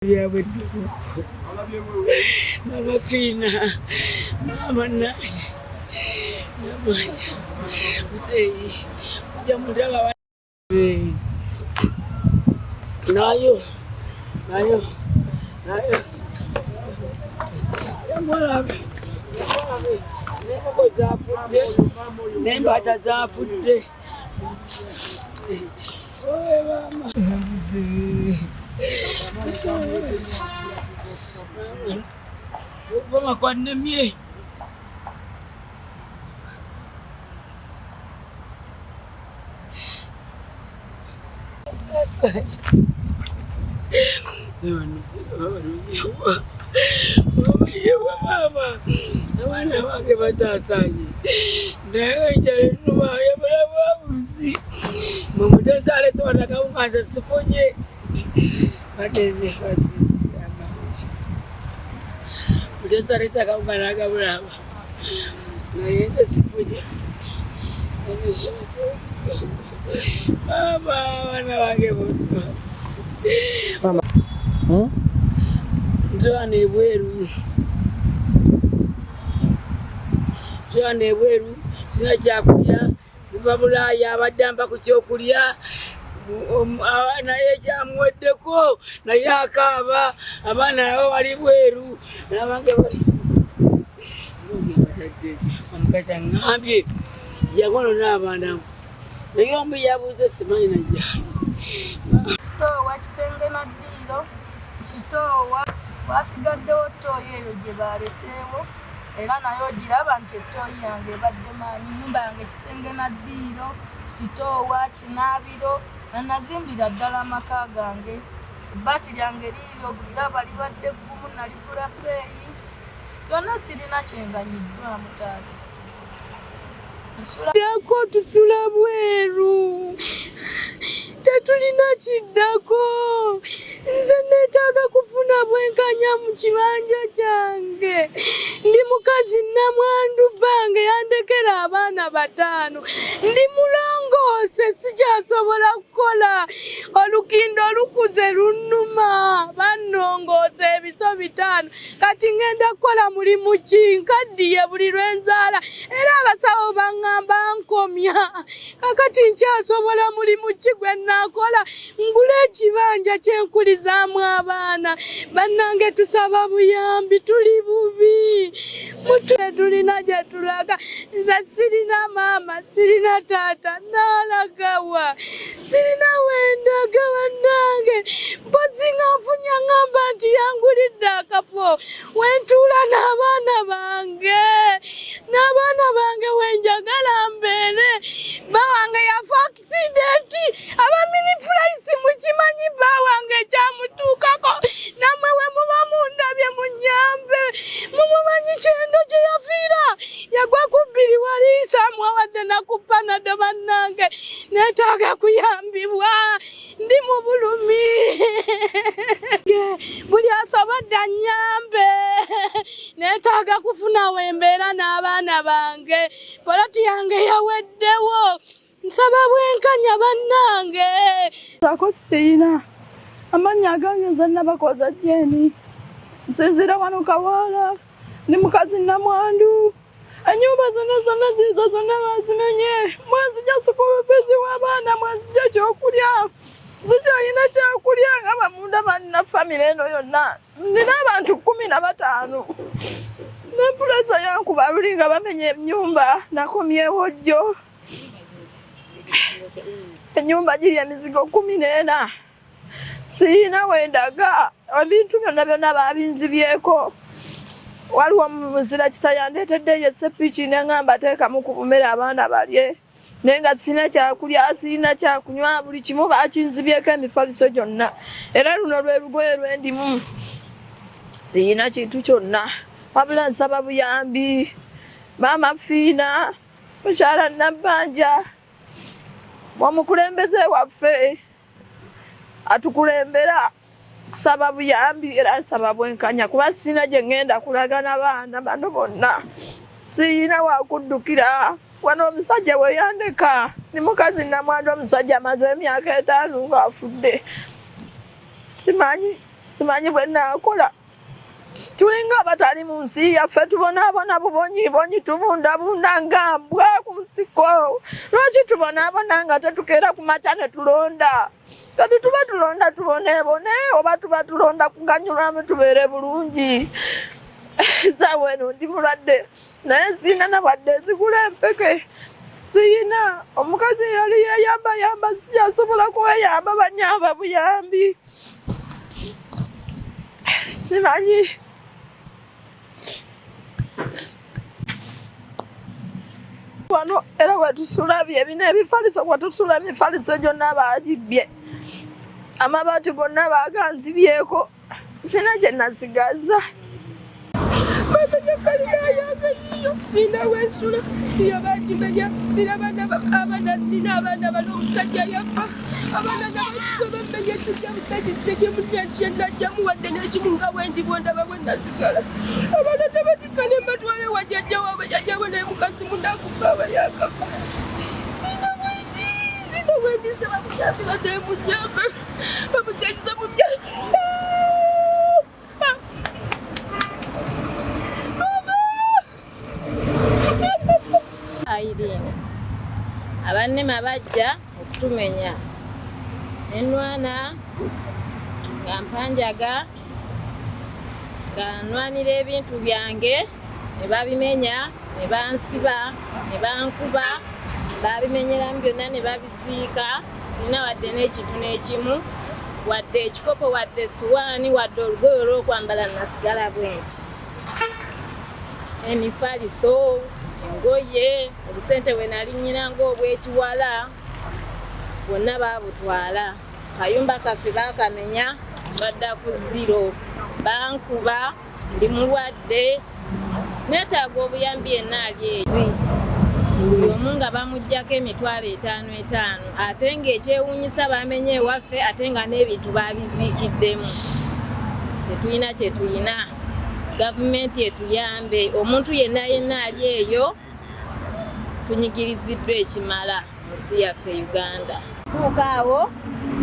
Ya betul. Mama Fina, mama nani, mama Musei, jamuda wa nayo, yamwala nembo zafudde, nembata zafudde. Owe mama. Mama kwa nemye. Mama, abana bange batasanye. Naye nuba yabula babuzi. Mumutesale twana kaunga sifonye. Bateze basisi ama. Mutesale kaunga nakabula. Naye sifonye. Mama, abana bange bono. Mama. Nzwane bweru. Nzwane bweru. Sina kyakulya. Biva Bulaya abadde ku kyokulya. Naye kyamweddeko naye akaaba. Abaana nabo bali bweru. N'abange bali. Omukazi aŋŋambye yagono n'abaana. Naye omu yabuuze simanyi najjani. Sitoowa Kisenge na Ddiiro, sitoowa wasigaddewo ttooyi eyo gye baaleseewo era nayo ogiraba nti ettooyi yange ebadde maanyi. Nnyumba yange Kisenge na Ddiiro, sitoowa, kinaabiro, nazimbira ddala amaka gange. Ebbaati lyange liiri okuliraba libadde ggumu naligula ppeeyi. Byonna sirina kyenganyiddwamu taata. Dako tusula bweru. Tetulina kiddako. Nze neetaaga kufuna bwenkanya mu kibanja kyange. Ndi mukazi namwandu bange yandekera abaana 5. Ndi mulongoose sikyasobola kukola. Olukindo lukuze lunnuma. Bannongoose ebiso 5. Kati ngenda kukola mulimu ki? Nkaddiye buli lwenzaala. Era abasawo baŋŋamba nkomya. Kakati nkyasobola mulimu ki gwe nakola? Ngule ekibanja kyenkulizaamu abaana. Bannange tusaba buyambi, tuli bubi. Mutwe tulina gye tulaga. Nze sirina maama, sirina taata, naalagawa. Sirina wendaga bannange. Mpozi nga nfunya ngamba nti yangulidde akafo. Wentuula n'abaana bange. N'abaana bange wenjagala mbeere. Bawange yafa aksidenti. Abamini purayisi mukimanyi bawange kyamutuukako. Nammwe we muba mundabye munnyambe. Mumumanyi kyendo gye yafiira. Yagwa ku 2 waliisa mwawadde na ku Panado bannange. Neetaaga kuyambibwa. Ndi mu bulumi. Buli asobodde annyambe. Neetaaga kufuna wembeera n'abaana bange. Poloti yange yaweddewo. Nsaba bwenkanya bannange. Ako sirina. Amannya agange nze Nabakoza Jeni. Nsinzira wano Kawaala. Ndi mukazi namwandu. Ennyumba zonna zizo zonna bazimenye. Mwenzija sukulu fiizi w'abaana, mwenzija kyokulya. Sikyalina kyakulya nga bamunda banna famire eno yonna. Nina abantu 15. N'empulesa yankuba luli nga bamenye ennyumba. Nakomyewo jjo. Ennyumba giri emizigo 14. Sirina wendaga. Ebintu byonna babinzibyeko. Waliwo muzira kisa yandeetedde ye sepiki neŋŋamba teekamu ku bumere abaana balye. Naye nga sirina kyakulya, sirina kyakunywa, buli kimu bakinzibyeko emifaliso gyonna. Era luno lwe lugoye lwendimu. Sirina kintu kyonna. Wabula nsaba buyambi. Maama Fiina, mukyala Nabbanja, omukulembeze waffe atukulembera. Kusaba buyambi era nsaba bwenkanya kuba sina gye ngenda kulaga n'abaana bano bonna. Sirina wakuddukira. Wano omusajja we yandeka. Ni mukazi namwandu omusajja amaze emyaka 5 ng'afudde. Simanyi simanyi bwe naakola. Tulinga abatali mu nsi yaffe tubonaabona bubonyibonyi tubundabunda nga mbwa ku nsiko. Lwaki tubonaabona nga tetukeera ku makya ne tulonda? Kati tuba tulonda tuboneebone oba tuba tulonda kuganyulwamu tubeere bulungi. Saawa eno ndi mulwadde naye siina na wadde zigula empeke. Siina omukazi yali yeeyambayamba sijasobola kweyamba banyamba buyambi. Simanyi wano era wetusula byebina ebifaliso wetusula emifaliso gyonna baagibye. Amabaati gonna baaganzibyeko. Sina gye nasigaza. Sina wensula iyo bagimenya sina abaana nina abaana bano omusajja yafa abaana nabamenya kijjamutekyemunyakyenajjamu wadde n'ekimu nga bwendi bwondaba bwe nasigala abaana tabatika ne mbatwale wajjajjawo abajjajjabo naye mukazi munakuba abayakafa. Sina bwendi sebamuyambi badde mujjambe bamukyekisa mujjambe. Irene abannema bajja okutumenya nenwana nga mpanjaga nga nwanira ebintu byange ne babimenya ne bansiba ne bankuba babimenyeramu byonna ne babisiika. Sina wadde n'ekintu n'ekimu wadde ekikopo wadde essuwaani wadde olugoye olw'okwambala nasigala bwenti. Emifaliso engoye obusente bwe nali nnyina ng'obwekiwala bwonna baabutwala. Kayumba kaffe baakamenya badda ku zero bankuba ndi mulwadde neetaaga obuyambi yenna ali ezi buli omu nga bamuggyako emitwalo 5 ate ng'ekyewuunyisa bamenye ewaffe ate nga n'ebintu baabiziikiddemu. Tetulina kye tulina. Gavumenti etuyambe omuntu yenna ali eyo tunyigiriziddwa ekimala mu nsi yaffe Uganda. Tuuka awo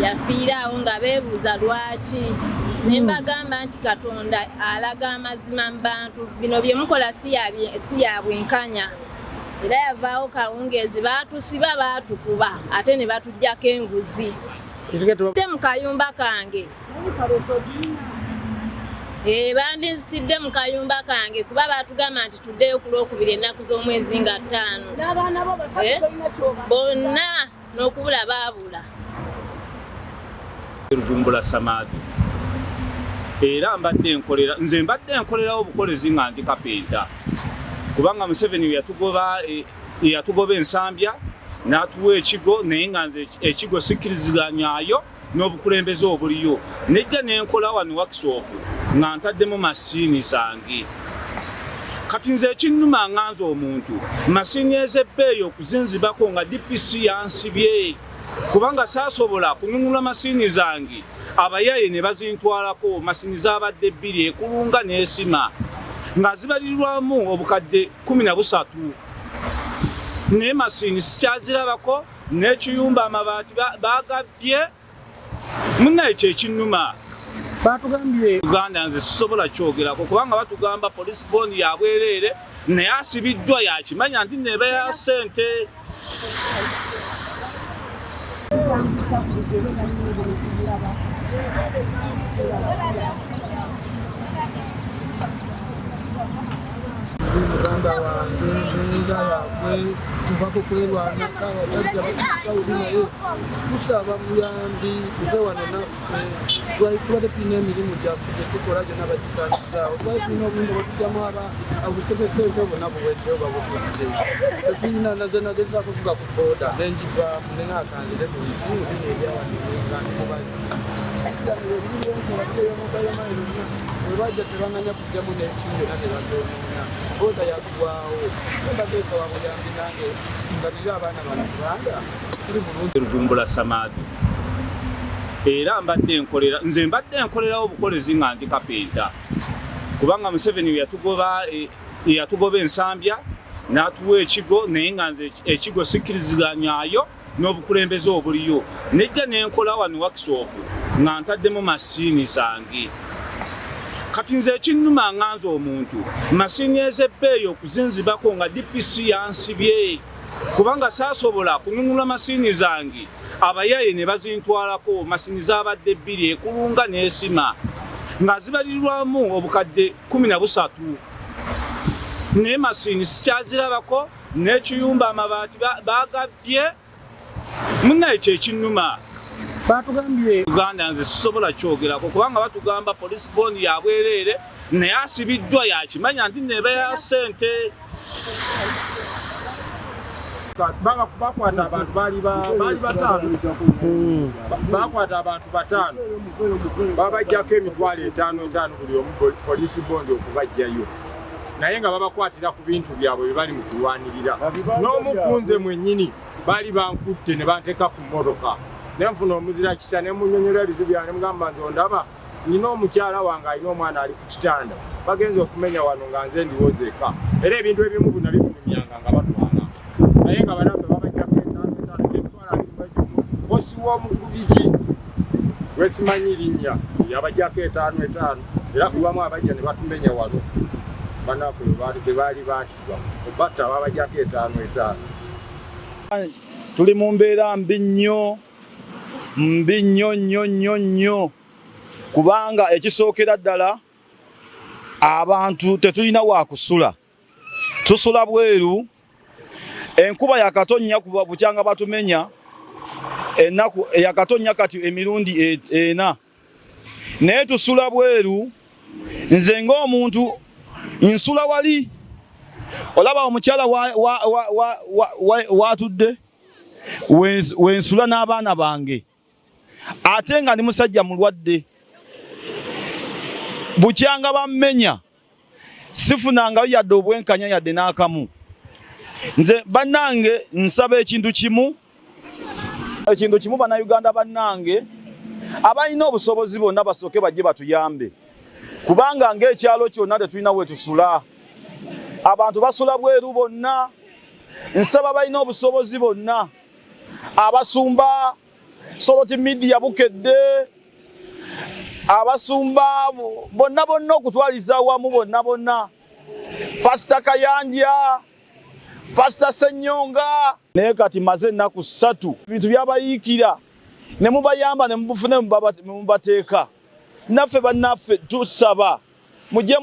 yafiiraawo nga beebuuza lwaki ne mbagamba nti Katonda alaga amazima mu bantu. Bino bye mukola si ya bwenkanya. Era yavaawo kawungeezi baatusiba baatukuba ate ne batuggyako enguzi. Te mu kayumba kange bandinzisidde mu kayumba kange kuba baatugamba nti tuddeyo ku Lwokubiri ennaku z'omwezi nga 5 bonna n'okubula baabula. Rujumbura Samadi era nze mbadde nkolerawo obukolezi nga ndi kapenta kubanga Museveni yatugoba ensambya n'atuwa ekigo naye nga nze ekigo sikkiriziganyaayo n'obukulembeze obuliyo. Nejja nenkola wano workshop nga ntaddemu masiini zange. Kati nze ekinnuma nganza omuntu masiini ez'ebbeeyi okuzinzibako nga DPC yansibye kubanga saasobola kunyungula masiini zange. Abayaye ne bazintwalako masiini zabadde 2 ekulunga n'esima nga zibalirirwamu obukadde 13. Naye masiini sikyazirabako n'ekiyumba amabaati bagabye. Munnaye kyekinnuma batugambye Uganda nze sisobola kyogerako kubanga batugamba police bond ya bwereere naye asibiddwa yakimanya nti neba ya ssente. muganda wange n'enga yakwe tuvako kwerwanako abasajja basikauli naye tusaba buyambi tuve wano naffe. Tubadde tulina emirimu gyaffe gye tukola gyonna bagisaanyizaawo. Twali tulina obuyinza bwetujjamu obusente bwonna buwedde oba butudde. Tetulina naze nagezaako kuga ku booda nenjivaamu nenaakanzire ku nsimu bino ebyawanirenga ndimubazzi. Webajja tebanganya kujjamu n'ekimu byonna tebagyonoona. Booda yagwawo mbadde nsaba buyambi nange ngalire abaana bano kubanga tuli bulungi. Rujumbura Samadi era nze mbadde nkolerawo obukolezi nga ndi kapenta kubanga Museveni yatugoba ensambya n'atuwa ekigo naye nga nze ekigo sikkiriziganyaayo n'obukulembeze obuliyo. Nejja nenkola wano workshop nga ntaddemu masiini zange. kati nze ekinnuma nganze omuntu masini ez'ebbeeyi okuzinzibako nga DPC yansibye kubanga saasobola kununula masini zange abayaye ne bazintwalako masini zabadde 2 ekulunga n'esima nga zibalirirwamu obukadde 13 ne masini sikyazirabako n'ekiyumba amabaati bagabye muna ekyo ekinnuma batugambye Uganda nze sisobola kyogerako kubanga batugamba police bond ya bwereere naye asibiddwa yakimanya nti neba ya ssente bakwata abantu bali bataano bakwata abantu bataano babajjako emitwalo 5 buli omu police bond okubajjayo naye nga babakwatira ku bintu byabwe bye bali mu kulwanirira n'omukunze mwennyini bali bankutte ne banteeka ku mmotoka nenfuna omuzira kisa ne munyonyola ebizibu byange mugamba nze ondaba nina omukyala wange alina omwana ali ku kitanda bagenza okumenya wano nga nze ndiwozeeka era ebintu ebimu bino bifulumyanga nga batwala naye nga banaffe babajjako 5 emitwalo 20 bosi w'omukubiki wesimanyi linnya yabajjako 5 era kubamu abajja ne batumenya wano banaffe bebaali basiba obatta babajjako 5 tuli mu mbeera mbi nnyo nnyo kubanga ekisookera ddala abantu tetulina wa kusula tusula bweru enkuba yakatonnya kuba bukyanga batumenya ennaku yakatonnya kati emirundi 4 naye tusula bweru nze ng'omuntu nsula wali olaba omukyala watudde wensula n'abaana bange ate nga ndi musajja mulwadde bukyanga bammenya sifunangayo yadde obwenkanya yadde n'akamu nze bannange nsaba ekintu kimu bannayuganda bannange abalina obusobozi bonna basooke bajje batuyambe kubanga ng'ekyalo kyonna tetulina we tusula abantu basula bweru bonna nsaba balina obusobozi bonna abasumba Soloti Media bukedde abasumba bonna okutwaliza wamu bonna Pastor Kayanja Pastor Senyonga naye kati maze ennaku 3 bintu byabayiikira ne mubayamba ne mubufune mubateeka naffe bannaffe tusaba mujje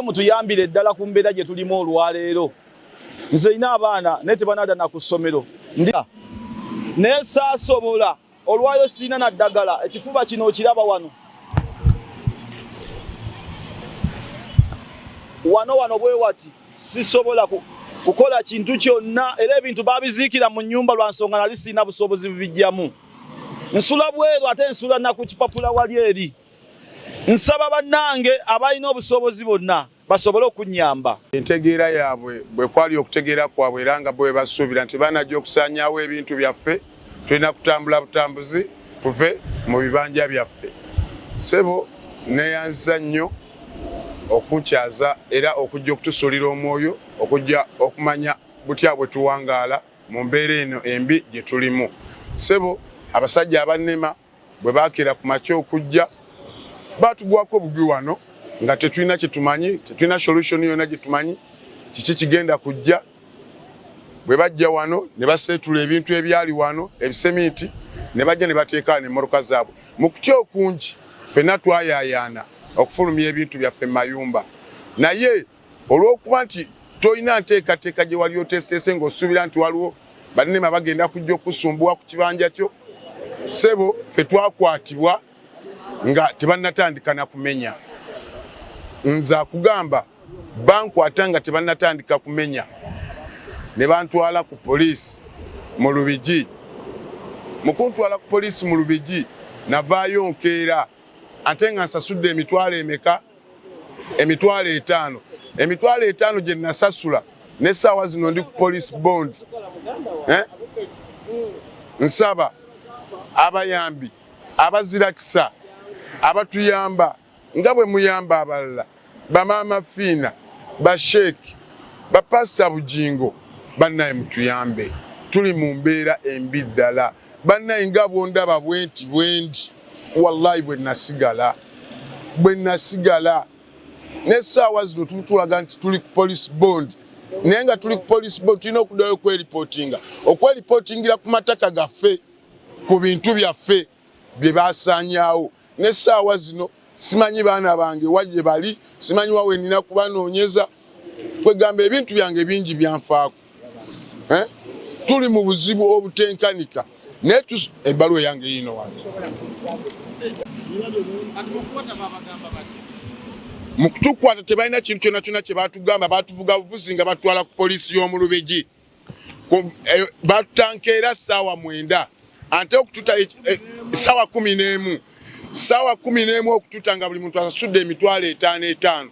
mutuyambire ddala ku mbeera gye tulimu olwaleero nze ina abaana naye tebanada na ku ssomero naye saasobola olwayo siina na ddagala ekifuba kino okiraba wano bwe wati sisobola kukola kintu kyonna era ebintu babiziikira mu nnyumba lwa nsonga nali siina busobozi bubijjamu nsula bweru ate nsula na ku kipapula wali eri nsaba bannange abalina obusobozi bonna basobole okunnyamba entegeera yaabwe bwe kwali okutegeera kwabwe era nga bwe basuubira nti banajja okusaanyaawo ebintu byaffe tulina kutambula butambuzi tuve mu bibanja byaffe sebo neyanziza nnyo okunkyaza era okujja okutusuulira omwoyo okujja okumanya butya bwe tuwangaala mu mbeera eno embi gye tulimu sebo abasajja abannema bwe baakira ku makya okujja batugwako bugwi wano nga tetulina kyetumanyi tetulina solution yonna gye tumanyi kiki kigenda kujja bwe bajja wano ne baseetula ebintu ebyali wano ebisemiti ne bajja ne bateeka n'emmotoka zaabwe mu kutya okungi ffenna twayaayaana okufulumya ebintu byaffe mu mayumba naye olw'okuba nti tolina nteekateeka gye wali oteeseteese ng'osuubira nti waliwo bannema bagenda kujja okusumbuwa ku kibanja kyo sebo ffe twakwatibwa nga tebannatandika na kumenya nze akugamba bankwata nga tebannatandika kumenya ne bantwala ku poliisi mu Lubigi mu kuntwala ku poliisi mu Lubigi navaayo nkeera ate nga nsasudde emitwalo emeka emitwalo 5 emitwalo 5 gye nasasula n'essaawa zino ndi ku police bond nsaba abayambi abazirakisa abatuyamba nga bwe muyamba abalala bamaama fiina basheeki bapasita Bujingo bannaye mutuyambe tuli mu mbeera embi ddala bannaye nga bwondaba bwenti bwendi wallahi bwe nasigala bwe nasigala n'essaawa zino tulaga nti tuli ku police bond naye nga tuli ku police bond tulina okuddayo okweripotingira ku mataka gaffe ku bintu byaffe bye baasaanyaawo n'essaawa zino simanyi baana bange wajje bali simanyi wawe nina kubanoonyeza kwegamba ebintu byange bingi byanfaako tuli mu buzibu obutenkanika naye ebbaluwa yange yino wano mu kutukwata tebalina kintu kyonna kyonna kye baatugamba baatuvuga buvuzi nga batwala ku poliisi y'omu Lubigi batutankeera ssaawa 9 ate okututa ssaawa 11 ssaawa 11 okututa nga buli muntu asasudde emitwalo 5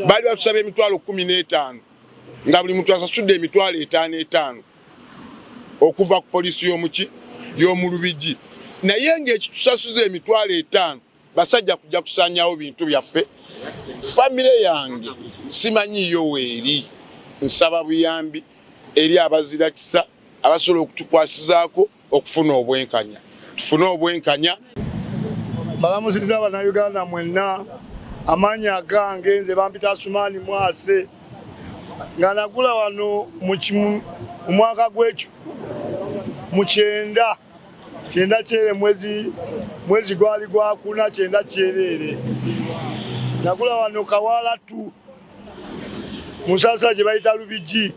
baali batusaba emitwalo 15 nga buli muntu asasudde emitwalo 5 okuva ku poliisi y'omu Lubigi naye ng'ekitusasuza emitwalo 5 basajja kujja kusaanyawo bintu byaffe famire yange simanyiyo weeri nsaba buyambi eri abazira kisa abasobola okutukwasizaako okufuna obwenkanya tufune obwenkanya balamusiriza Abannayuganda mwenna amaanyi agange nze bampita Asumaani Mwase nga nagula wano mu mwaka mu 9 kyere mwezi gwali gwakuna 9 kyerere nagula wano Kawala tu musasa gye bayita Lubigi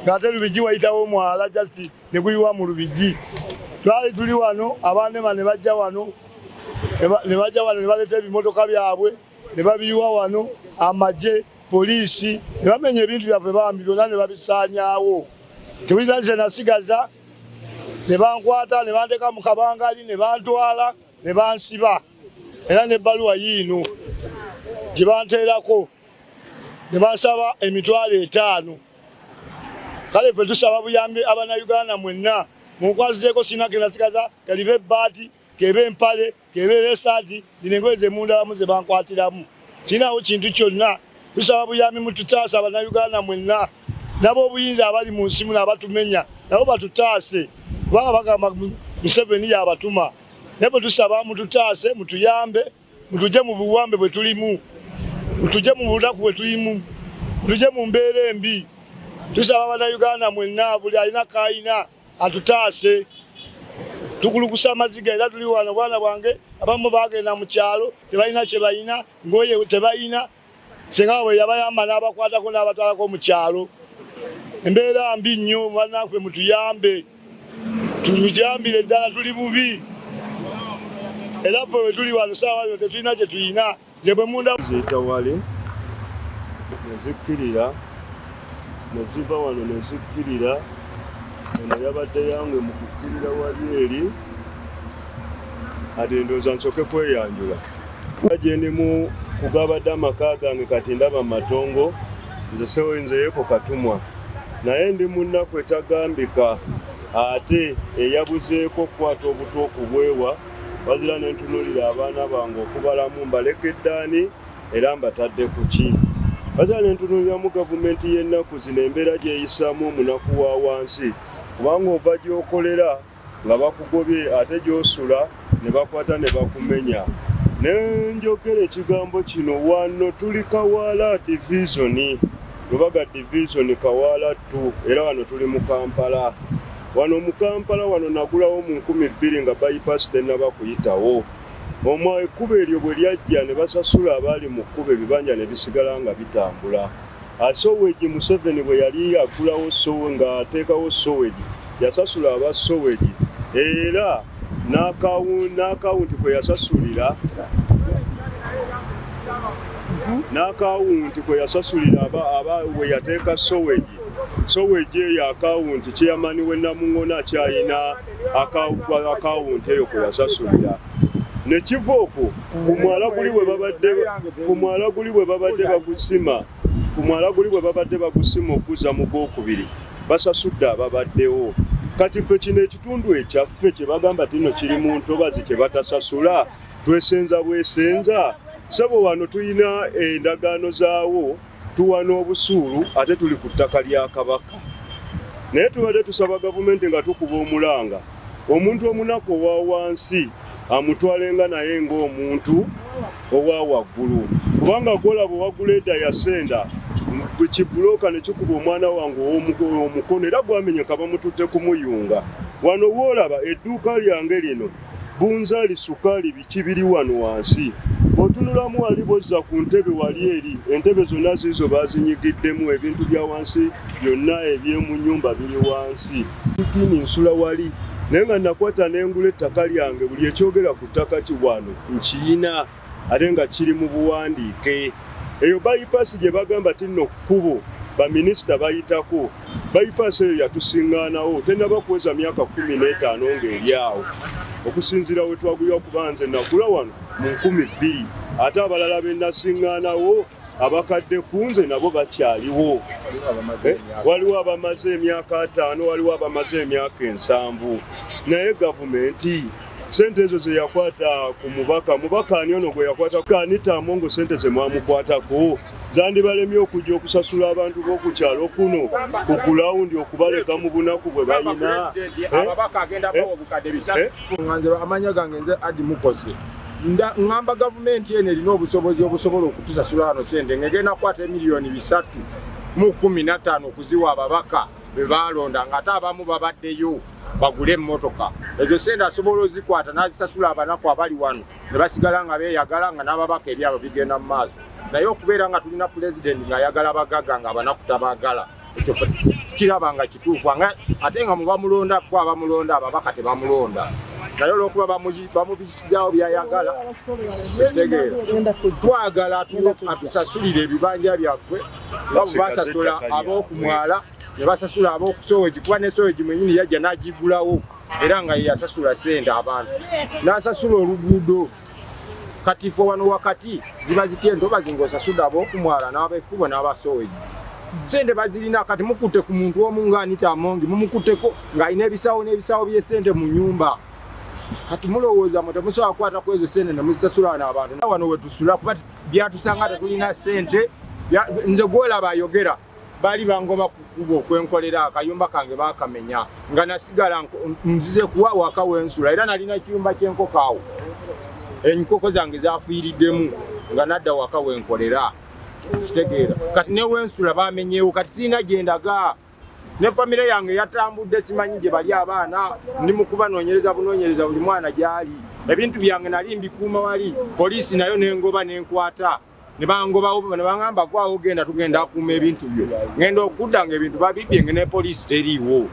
ng'ate Lubigi wayitawo mwala just ne guyiwa mu Lubigi twali tuli wano abanema ne bajja wano ne baleeta ebimotoka byabwe ne babiyiwa wano amagye poliisi ne bamenya ebintu byaffe bambi byonna ne babisaanyaawo tewulira nze nasigaza ne bankwata ne banteeka mu kabangali ne bantwala ne bansiba era n'ebbaluwa yiino gye banteerako ne bansaba emitwalo 5 kale ffe tusaba buyambi Abannayuganda mwenna munkwasizeeko sina ke nasigaza kalibe ebbaati kebe empale kebe lesaati zino engoye zemunda bamu ze bankwatiramu kinaawo kintu kyonna tusaba buyambi mututaase Abannayuganda mwenna nabo obuyinza abali mu nsi muno abatumenya nabo batutaase kubanga bagamba Museveni yabatuma naye bwe tusaba mututaase mutuyambe mutujje mu buwambe bwe tulimu mutujje mu bunaku bwe tulimu mutujje mu mbeera embi tusaba Abannayuganda mwenna buli alina kayina atutaase tukulukusa amaziga era tuli wano bwana bwange abamu bagenda mu kyalo tebalina kye balina ngoye tebalina senga bwe yabayamba n'abakwatako n'abatwalako mu kyalo embeera mbi nnyo bannaffe mutuyambe tumujambire ddala tuli bubi era ffe we tuli wano saawa zino tetulina kye tulina nze bwe munda zitawale nezikkirira neziva wano nezikkirira eno yabadde yange mu kukkirira wali eri ate ndowooza nsoke kweyanjula gye ndimu kugabadde amaka gange kati ndaba matongo nze sewenzeyeko katumwa naye ndi munnaku etagambika ate eyabuzeeko okukwata obuto okubwewa wazira nentunulira abaana bange okubalamu mbaleke eddaani era mbatadde ku ki wazira nentunuliramu gavumenti y'ennaku zino embeera gyeyisaamu omunaku wa wansi kubanga ova gy'okolera nga bakugobye ate gy'osula ne bakwata ne bakumenya nenjogera ekigambo kino wano tuli Kawala divisioni Lubaga division Kawala 2 era wano tuli mu Kampala wano mu Kampala wano nagulawo mu 2000 nga bypass tenaba kuyitawo omwa ekkubo eryo bwe lyajja ne basasula abali mu kkubo ebibanja ne bisigala nga bitambula Soweji Museveni bwe yali akulawo sowe nga ateekawo Soweji yasasula aba Soweji era n'akawunti kwe yasasulira n'akawunti kwe yasasulira aba we yateeka Soweji eyo akawunti kyeyamani we Namuŋŋona kyayina akawunti eyo kwe yasasulira ne kiva okwo ku mwala guli bwe babadde bagusima okuza mu Gwokubiri basasudde ababaddewo kati ffe kino ekitundu ekyaffe kye bagamba tino kiri mu ntobazi kye batasasula twesenza bwesenza sabo wano tuyina endagaano zaawo tuwa n'obusuulu ate tuli ku ttaka lya Kabaka naye tubadde tusaba gavumenti nga tukuba omulanga omuntu omunaku owa wansi amutwalenga naye ng'omuntu owa waggulu kubanga golaba waggulu edda yasenda bwekibuloka ne kikuba omwana wange omukono era gwamenyeka bamututte kumuyunga wano woolaba edduuka lyange lino bunzaali sukaali biki biri wano wansi otunulamu wali bozza ku ntebe wali eri entebe zonna ziizo bazinyigiddemu ebintu bya wansi byonna ebyemu nnyumba biri wansi pini nsula wali naye nga nakwata n'engula ettaka lyange buli ekyogera ku ttaka kiwano nkiyina ate nga kiri mu buwandiike eyo bayipaasi gye bagamba tinno kkubo baminisita bayitako bayipaasi eyo yatusiŋŋaanawo tenaba kuweza myaka 15 ng'eri awo okusinziira we twagulira kuba nze nagula wano mu 2000 ate abalala be nasiŋŋaanawo abakadde ku nze nabo bakyaliwo waliwo abamaze emyaka 5 waliwo abamaze emyaka 7 naye gavumenti sente ezo ze yakwata ku mubaka ani ono gwe yakwata Anita Amongo sente ze mwamukwatako zandibalemye okujja okusasula abantu b'okukyalo kuno ku gulawundi okubaleka mu bunaku bwe balina amanya gange nze Adi Mukose ngamba gavumenti eno erina obusobozi obusobola okutusasula wano sente ngegenda kukwata emiliyoni 315 okuziwa ababaka be balonda ng'ate abamu babaddeyo bagule emmotoka ezo sente asobola ozikwata n'azisasula abanaku abali wano ne basigala nga beeyagala nga n'ababaka ebyabo bigenda mu maaso naye okubeera nga tulina pulezidenti ng'ayagala bagaga nga abanaku tabaagala ekyo kiraba nga kituufu ate nga mubamulonda ffe abamulonda ababaka tebamulonda naye olw'okuba bamubisizaawo byayagala ekitegeera twagala atusasulire ebibanja byaffe nga bwe basasula ab'okumwala ne basasula ab'okusoweji kuba ne soweji mwenyini yajja n'agigulawo era nga yasasula sente abantu n'asasula oluguudo kati ffe wano wakati ziba zitya entoba zing'osasudde ab'okumwala n'ab'ekkubo n'abasoweji sente bazirina kati mukutte ku muntu omu nga Anita Amongi mumukutteko ng'alina ebisawo n'ebisawo by'esente mu nyumba kati mulowooza mu temusobola kukwata ku ezo sente ne muzisasula n'abantu wano we tusula kuba byatusanga tetulina sente nze gwolaba ayogera bali bangoba ku kkubo okwenkolera akayumba kange baakamenya nga nasigala nzize kuwa waka w'ensula era nalina ekiyumba ky'enkoko awo enkoko zange zafiiriddemu nga nadda waka w'enkolera kitegeera kati ne w'ensula baamenyeewo kati sirina gyendaga ne famire yange yatambudde simanyi gye bali abaana ndi mu kubanoonyereza bunoonyereza buli mwana gy'ali ebintu byange nali mbikuuma wali poliisi nayo nengoba nenkwata ne bangobawo ne baŋŋamba vaawo genda tugenda akuuma ebintu byo ngenda okudda ng'ebintu babibye nge ne poliisi teriiwo